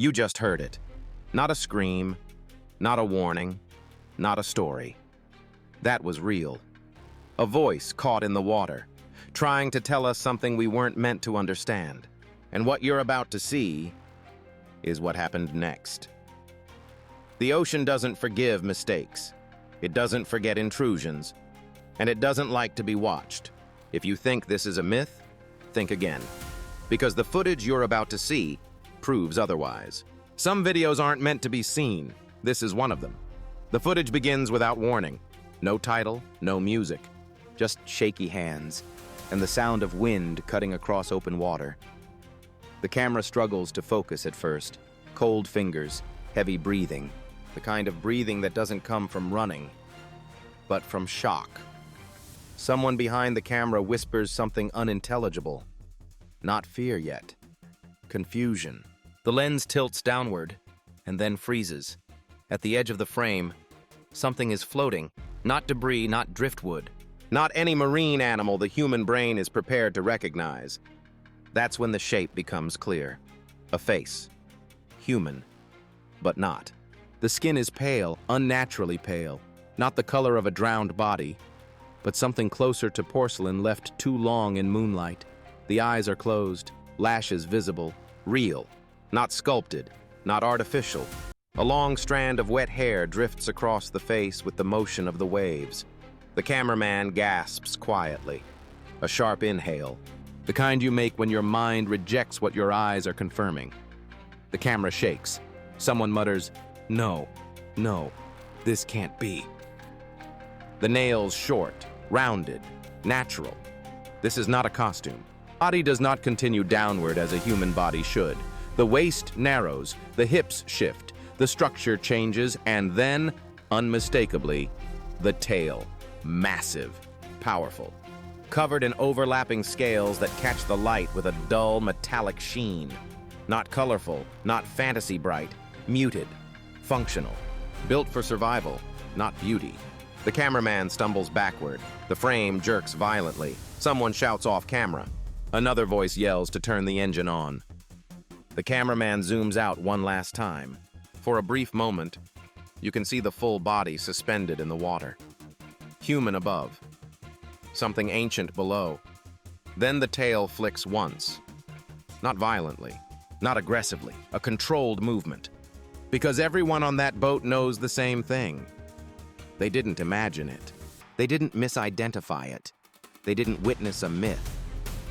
You just heard it. Not a scream, not a warning, not a story. That was real. A voice caught in the water, trying to tell us something we weren't meant to understand. And what you're about to see is what happened next. The ocean doesn't forgive mistakes. It doesn't forget intrusions. And it doesn't like to be watched. If you think this is a myth, think again. Because the footage you're about to see proves otherwise. Some videos aren't meant to be seen. This is one of them. The footage begins without warning. No title, no music. Just shaky hands and the sound of wind cutting across open water. The camera struggles to focus at first. Cold fingers, heavy breathing. The kind of breathing that doesn't come from running, but from shock. Someone behind the camera whispers something unintelligible. Not fear yet. Confusion. The lens tilts downward and then freezes. At the edge of the frame, something is floating. Not debris, not driftwood. Not any marine animal the human brain is prepared to recognize. That's when the shape becomes clear. A face. Human, but not. The skin is pale, unnaturally pale. Not the color of a drowned body, but something closer to porcelain left too long in moonlight. The eyes are closed, lashes visible, real, not sculpted, not artificial. A long strand of wet hair drifts across the face with the motion of the waves. The cameraman gasps quietly. A sharp inhale, the kind you make when your mind rejects what your eyes are confirming. The camera shakes. Someone mutters, "No, no, this can't be." The nails short, rounded, natural. This is not a costume. Body does not continue downward as a human body should. The waist narrows, the hips shift, the structure changes, and then, unmistakably, the tail. Massive, powerful. Covered in overlapping scales that catch the light with a dull metallic sheen. Not colorful, not fantasy bright, muted, functional. Built for survival, not beauty. The cameraman stumbles backward. The frame jerks violently. Someone shouts off camera. Another voice yells to turn the engine on. The cameraman zooms out one last time. For a brief moment, you can see the full body suspended in the water. Human above. Something ancient below. Then the tail flicks once. Not violently, not aggressively, a controlled movement. Because everyone on that boat knows the same thing. They didn't imagine it. They didn't misidentify it. They didn't witness a myth.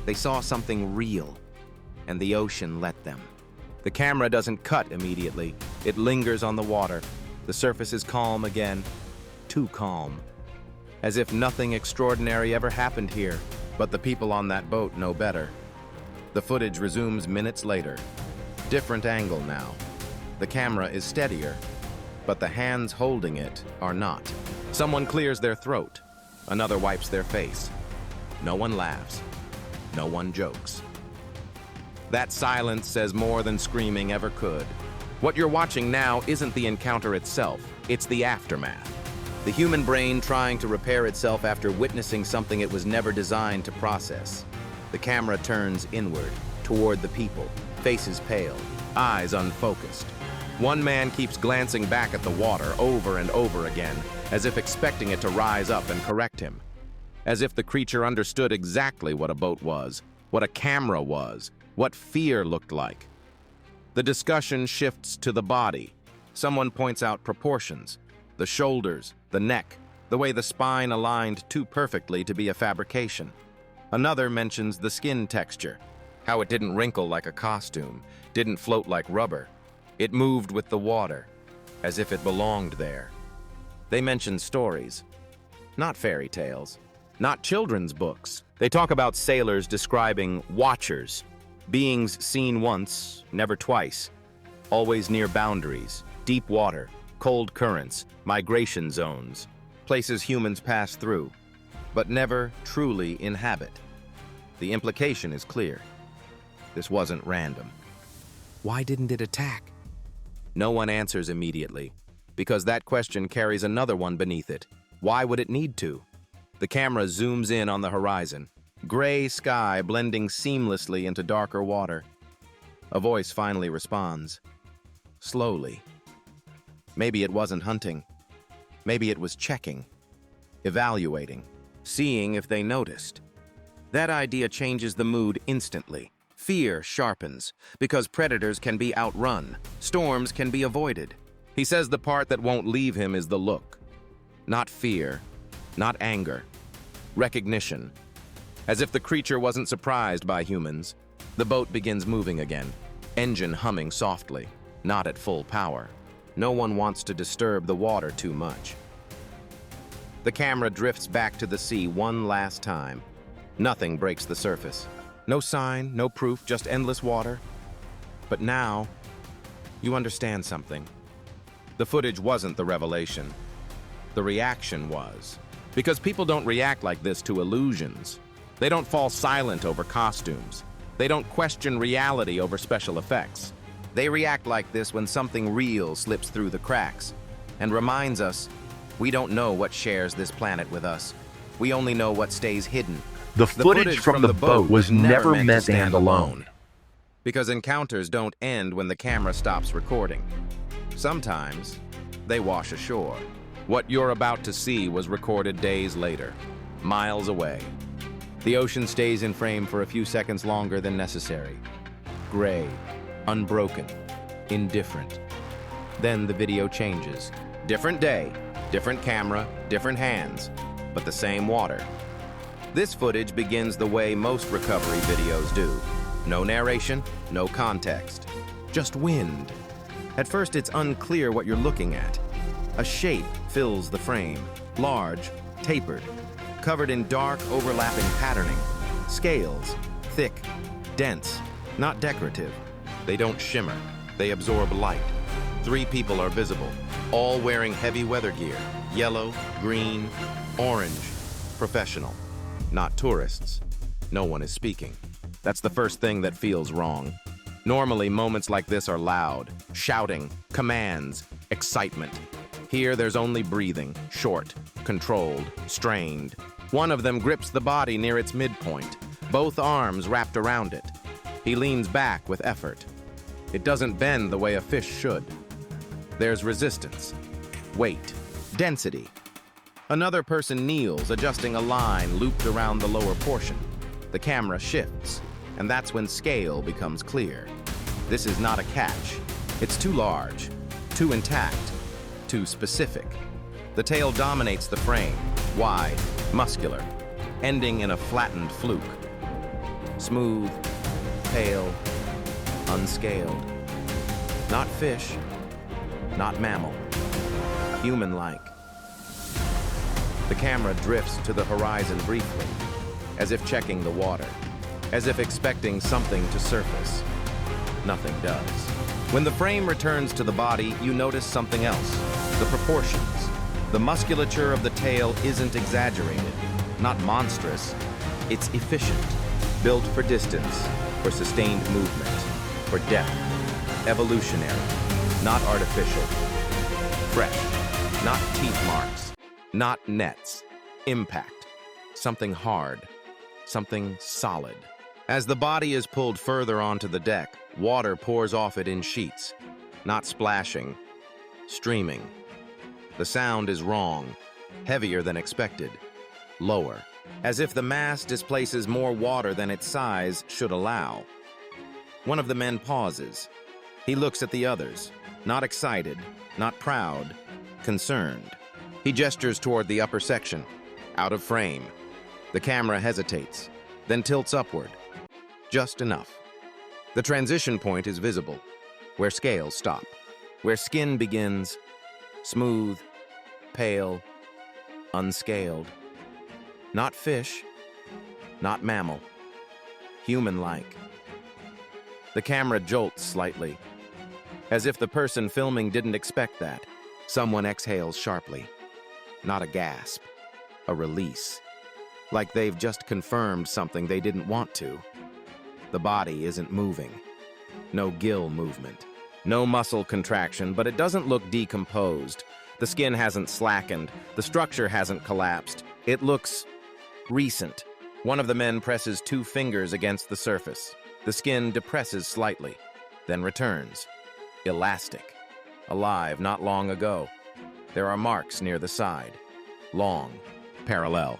They saw something real, and the ocean let them. The camera doesn't cut immediately. It lingers on the water. The surface is calm again. Too calm. As if nothing extraordinary ever happened here, but the people on that boat know better. The footage resumes minutes later. Different angle now. The camera is steadier, but the hands holding it are not. Someone clears their throat. Another wipes their face. No one laughs. No one jokes. That silence says more than screaming ever could. What you're watching now isn't the encounter itself, it's the aftermath. The human brain trying to repair itself after witnessing something it was never designed to process. The camera turns inward, toward the people, faces pale, eyes unfocused. One man keeps glancing back at the water over and over again, as if expecting it to rise up and correct him. As if the creature understood exactly what a boat was, what a camera was, what fear looked like. The discussion shifts to the body. Someone points out proportions, the shoulders, the neck, the way the spine aligned too perfectly to be a fabrication. Another mentions the skin texture, how it didn't wrinkle like a costume, didn't float like rubber. It moved with the water, as if it belonged there. They mention stories, not fairy tales, not children's books. They talk about sailors describing watchers, beings seen once, never twice, always near boundaries, deep water, cold currents, migration zones, places humans pass through, but never truly inhabit. The implication is clear. This wasn't random. Why didn't it attack? No one answers immediately, because that question carries another one beneath it. Why would it need to? The camera zooms in on the horizon, gray sky blending seamlessly into darker water. A voice finally responds. slowly. Maybe it wasn't hunting. Maybe it was checking, evaluating, seeing if they noticed. That idea changes the mood instantly. Fear sharpens, because predators can be outrun, storms can be avoided. He says the part that won't leave him is the look. Not fear, not anger. Recognition. As if the creature wasn't surprised by humans, the boat begins moving again, engine humming softly, not at full power. No one wants to disturb the water too much. The camera drifts back to the sea one last time. Nothing breaks the surface. No sign, no proof, just endless water. But now, you understand something. The footage wasn't the revelation. The reaction was. Because people don't react like this to illusions. They don't fall silent over costumes. They don't question reality over special effects. They react like this when something real slips through the cracks and reminds us we don't know what shares this planet with us. We only know what stays hidden. The footage from the boat was never meant to stand alone. Because encounters don't end when the camera stops recording. Sometimes they wash ashore. What you're about to see was recorded days later, miles away. The ocean stays in frame for a few seconds longer than necessary. Gray, unbroken, indifferent. Then the video changes. Different day, different camera, different hands, but the same water. This footage begins the way most recovery videos do. No narration, no context, just wind. At first, it's unclear what you're looking at. A shape fills the frame, large, tapered, covered in dark, overlapping patterning. Scales, thick, dense, not decorative. They don't shimmer, they absorb light. 3 people are visible, all wearing heavy weather gear, yellow, green, orange, professional, not tourists. No one is speaking. That's the first thing that feels wrong. Normally, moments like this are loud, shouting, commands, excitement. Here, there's only breathing, short, controlled, strained. One of them grips the body near its midpoint, both arms wrapped around it. He leans back with effort. It doesn't bend the way a fish should. There's resistance, weight, density. Another person kneels, adjusting a line looped around the lower portion. The camera shifts, and that's when scale becomes clear. This is not a catch. It's too large, too intact, too specific. The tail dominates the frame, wide, muscular, ending in a flattened fluke. Smooth, pale, unscaled. Not fish, not mammal. Human-like. The camera drifts to the horizon briefly, as if checking the water, as if expecting something to surface. Nothing does. When the frame returns to the body, you notice something else. The proportions. The musculature of the tail isn't exaggerated, not monstrous. It's efficient, built for distance, for sustained movement, for depth. Evolutionary, not artificial. Fresh, not teeth marks, not nets. Impact. Something hard, something solid. As the body is pulled further onto the deck, water pours off it in sheets, not splashing, streaming. The sound is wrong, heavier than expected, lower, as if the mass displaces more water than its size should allow. One of the men pauses. He looks at the others, not excited, not proud, concerned. He gestures toward the upper section, out of frame. The camera hesitates, then tilts upward, just enough. The transition point is visible, where scales stop, where skin begins, smooth, pale, unscaled. Not fish, not mammal, human-like. The camera jolts slightly, as if the person filming didn't expect that. Someone exhales sharply. Not a gasp, a release. Like they've just confirmed something they didn't want to. The body isn't moving. No gill movement. No muscle contraction, but it doesn't look decomposed. The skin hasn't slackened. The structure hasn't collapsed. It looks recent. One of the men presses 2 fingers against the surface. The skin depresses slightly, then returns. elastic, alive not long ago. There are marks near the side, long, parallel,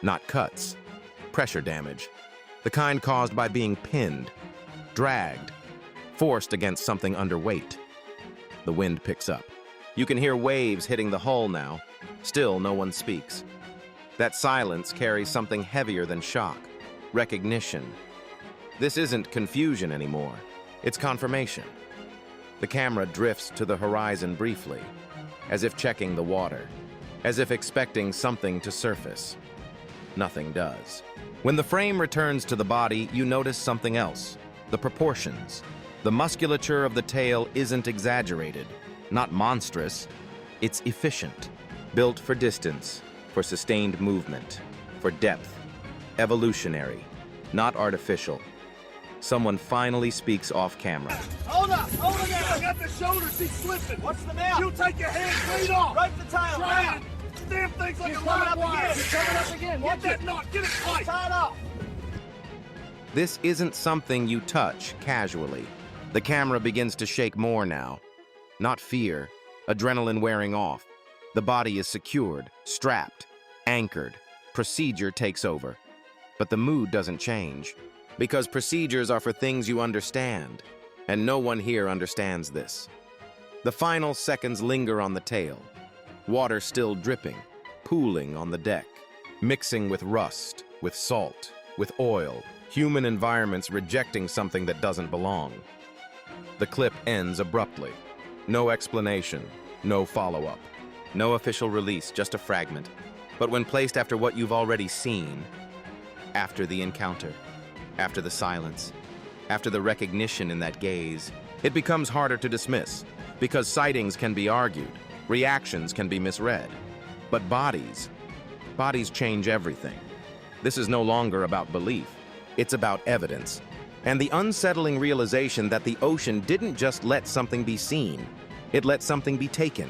not cuts, pressure damage, the kind caused by being pinned, dragged, forced against something underweight. The wind picks up. You can hear waves hitting the hull now. Still, no one speaks. That silence carries something heavier than shock, recognition. This isn't confusion anymore. It's confirmation. The camera drifts to the horizon briefly, as if checking the water, as if expecting something to surface. Nothing does. When the frame returns to the body, you notice something else. The proportions. The musculature of the tail isn't exaggerated, not monstrous. It's efficient, built for distance, for sustained movement, for depth. Evolutionary, not artificial. Someone finally speaks off camera. Hold up! I got the shoulders, he's slipping. What's the matter? You take your hands straight off. Right the tile. Right. Damn thing's like a live wire. He's coming up again. Get that knot, get it tight. Tie it up. This isn't something you touch casually. The camera begins to shake more now. Not fear, adrenaline wearing off. The body is secured, strapped, anchored. Procedure takes over. But the mood doesn't change. Because procedures are for things you understand, and no one here understands this. The final seconds linger on the tail. Water still dripping, pooling on the deck, mixing with rust, with salt, with oil, human environments rejecting something that doesn't belong. The clip ends abruptly. No explanation, no follow-up, no official release, just a fragment. But when placed after what you've already seen, after the encounter, after the silence, after the recognition in that gaze, it becomes harder to dismiss, because sightings can be argued, reactions can be misread. But bodies change everything. This is no longer about belief, it's about evidence. And the unsettling realization that the ocean didn't just let something be seen, it let something be taken,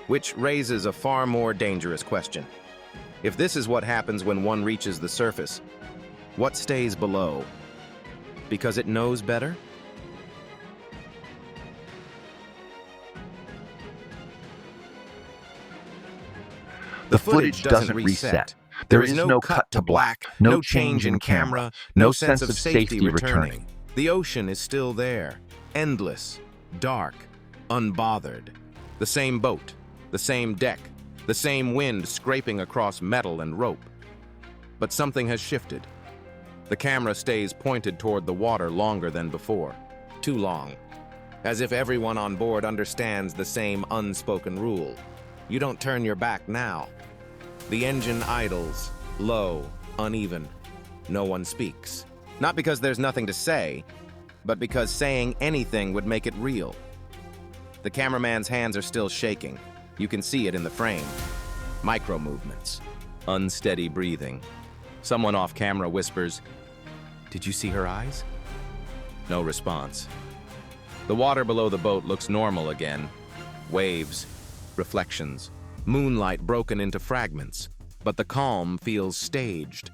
which raises a far more dangerous question. If this is what happens when one reaches the surface, what stays below? Because it knows better? The footage doesn't reset. There is no cut to black, no change in camera, no sense of safety returning. The ocean is still there, endless, dark, unbothered. The same boat, the same deck, the same wind scraping across metal and rope. But something has shifted. The camera stays pointed toward the water longer than before. Too long. As if everyone on board understands the same unspoken rule. You don't turn your back now. The engine idles, low, uneven. No one speaks. Not because there's nothing to say, but because saying anything would make it real. The cameraman's hands are still shaking. You can see it in the frame. Micro movements. Unsteady breathing. Someone off camera whispers, "Did you see her eyes?" No response. The water below the boat looks normal again. Waves, reflections, moonlight broken into fragments. But the calm feels staged,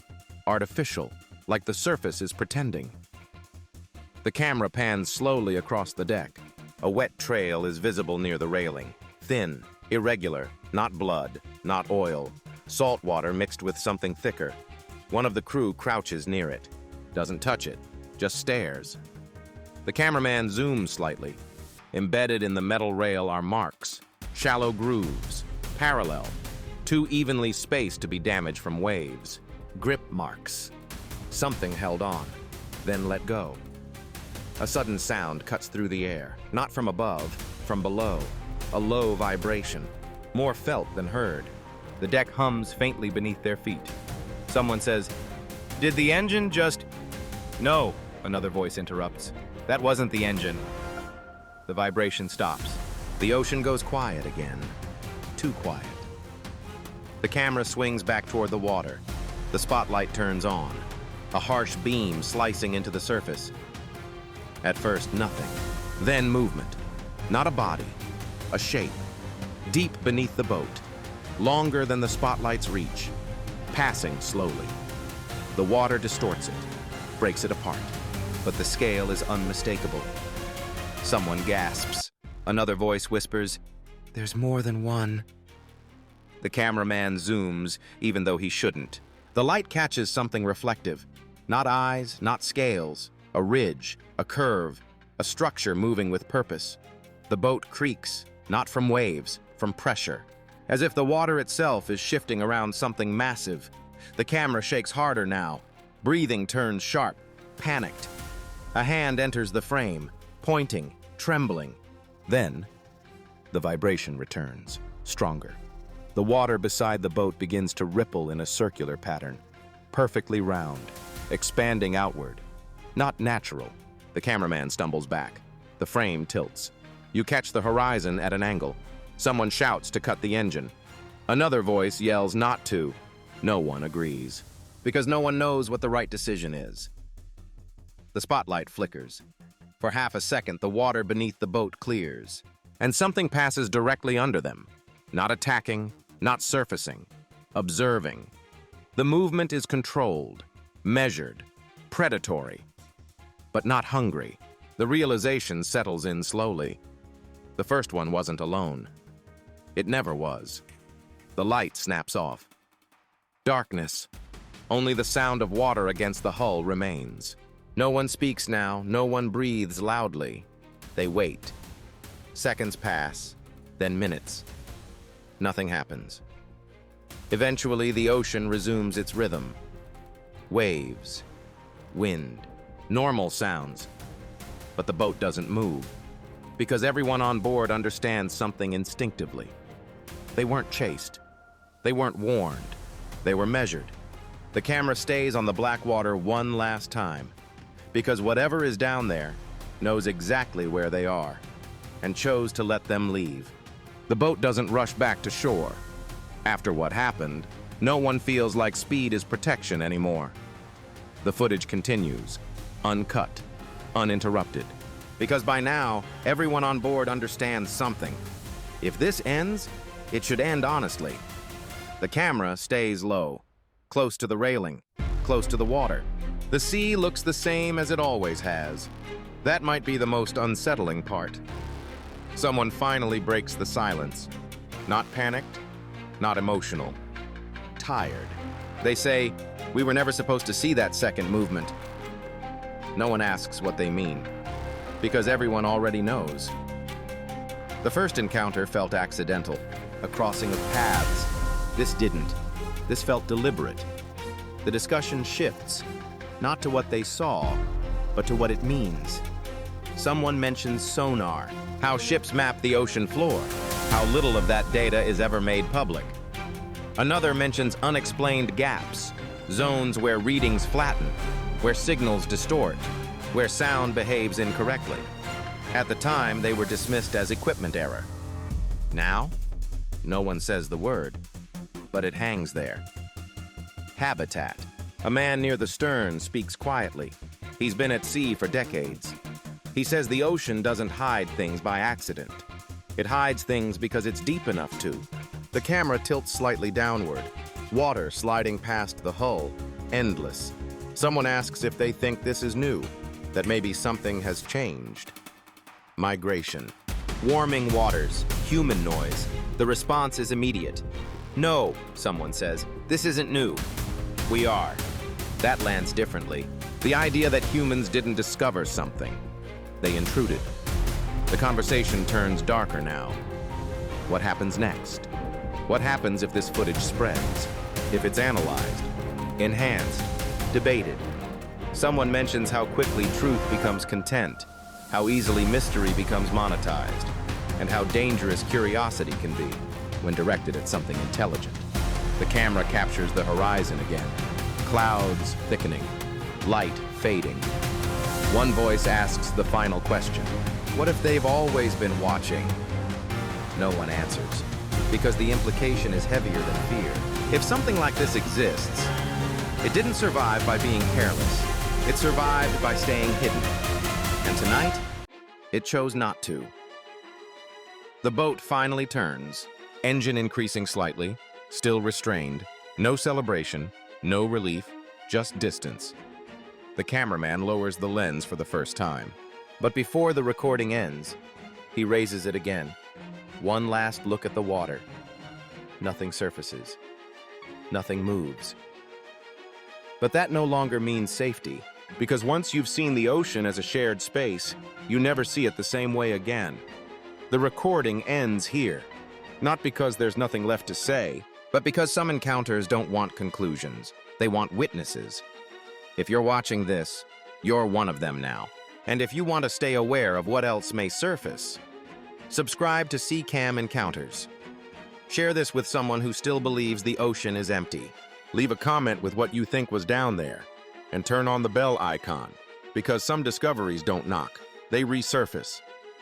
artificial, like the surface is pretending. The camera pans slowly across the deck. A wet trail is visible near the railing. Thin, irregular, not blood, not oil. Salt water mixed with something thicker. One of the crew crouches near it. Doesn't touch it, just stares. The cameraman zooms slightly. Embedded in the metal rail are marks, shallow grooves, parallel, too evenly spaced to be damaged from waves. Grip marks. Something held on, then let go. A sudden sound cuts through the air, not from above, from below. A low vibration, more felt than heard. The deck hums faintly beneath their feet. Someone says, "Did the engine just—" "No," another voice interrupts. "That wasn't the engine." The vibration stops. The ocean goes quiet again. Too quiet. The camera swings back toward the water. The spotlight turns on. A harsh beam slicing into the surface. At first, nothing. Then movement. Not a body. A shape. Deep beneath the boat. Longer than the spotlight's reach. Passing slowly. The water distorts it. Breaks it apart. But the scale is unmistakable. Someone gasps. Another voice whispers, "There's more than one." The cameraman zooms, even though he shouldn't. The light catches something reflective. Not eyes, not scales. A ridge, a curve, a structure moving with purpose. The boat creaks, not from waves, from pressure. As if the water itself is shifting around something massive. The camera shakes harder now. Breathing turns sharp, panicked. A hand enters the frame, pointing, trembling. Then, the vibration returns, stronger. The water beside the boat begins to ripple in a circular pattern, perfectly round, expanding outward. Not natural. The cameraman stumbles back. The frame tilts. You catch the horizon at an angle. Someone shouts to cut the engine. Another voice yells not to. No one agrees, because no one knows what the right decision is. The spotlight flickers. For half a second, the water beneath the boat clears, and something passes directly under them. Not attacking, not surfacing, observing. The movement is controlled, measured, predatory, but not hungry. The realization settles in slowly. The first one wasn't alone. It never was. The light snaps off. Darkness. Only the sound of water against the hull remains. No one speaks now, no one breathes loudly. They wait. Seconds pass, then minutes. Nothing happens. Eventually, the ocean resumes its rhythm. Waves, wind, normal sounds. But the boat doesn't move, because everyone on board understands something instinctively. They weren't chased. They weren't warned. They were measured. The camera stays on the black water one last time, because whatever is down there knows exactly where they are, and chose to let them leave. The boat doesn't rush back to shore. After what happened, no one feels like speed is protection anymore. The footage continues, uncut, uninterrupted, because by now, everyone on board understands something. If this ends, it should end honestly. The camera stays low, close to the railing, close to the water. The sea looks the same as it always has. That might be the most unsettling part. Someone finally breaks the silence. Not panicked, not emotional. Tired. They say, "We were never supposed to see that second movement." No one asks what they mean, because everyone already knows. The first encounter felt accidental, a crossing of paths. This didn't. This felt deliberate. The discussion shifts, not to what they saw, but to what it means. Someone mentions sonar, how ships map the ocean floor, how little of that data is ever made public. Another mentions unexplained gaps, zones where readings flatten, where signals distort, where sound behaves incorrectly. At the time, they were dismissed as equipment error. Now, no one says the word, but it hangs there. Habitat. A man near the stern speaks quietly. He's been at sea for decades. He says the ocean doesn't hide things by accident. It hides things because it's deep enough to. The camera tilts slightly downward. Water sliding past the hull. Endless. Someone asks if they think this is new, that maybe something has changed. Migration. Warming waters. Human noise. The response is immediate. "No," someone says. "This isn't new." We are. That lands differently. The idea that humans didn't discover something. They intruded. The conversation turns darker now. What happens next? What happens if this footage spreads? If it's analyzed, enhanced, debated? Someone mentions how quickly truth becomes content, how easily mystery becomes monetized, and how dangerous curiosity can be when directed at something intelligent. The camera captures the horizon again. Clouds thickening, light fading. One voice asks the final question. What if they've always been watching? No one answers, because the implication is heavier than fear. If something like this exists, it didn't survive by being careless. It survived by staying hidden. And tonight, it chose not to. The boat finally turns, engine increasing slightly, still restrained, no celebration, no relief, just distance. The cameraman lowers the lens for the first time. But before the recording ends, he raises it again. One last look at the water. Nothing surfaces. Nothing moves. But that no longer means safety, because once you've seen the ocean as a shared space, you never see it the same way again. The recording ends here, not because there's nothing left to say, but because some encounters don't want conclusions. They want witnesses. If you're watching this, you're one of them now. And if you want to stay aware of what else may surface, subscribe to CCAM Encounters. Share this with someone who still believes the ocean is empty. Leave a comment with what you think was down there, and turn on the bell icon, because some discoveries don't knock, they resurface.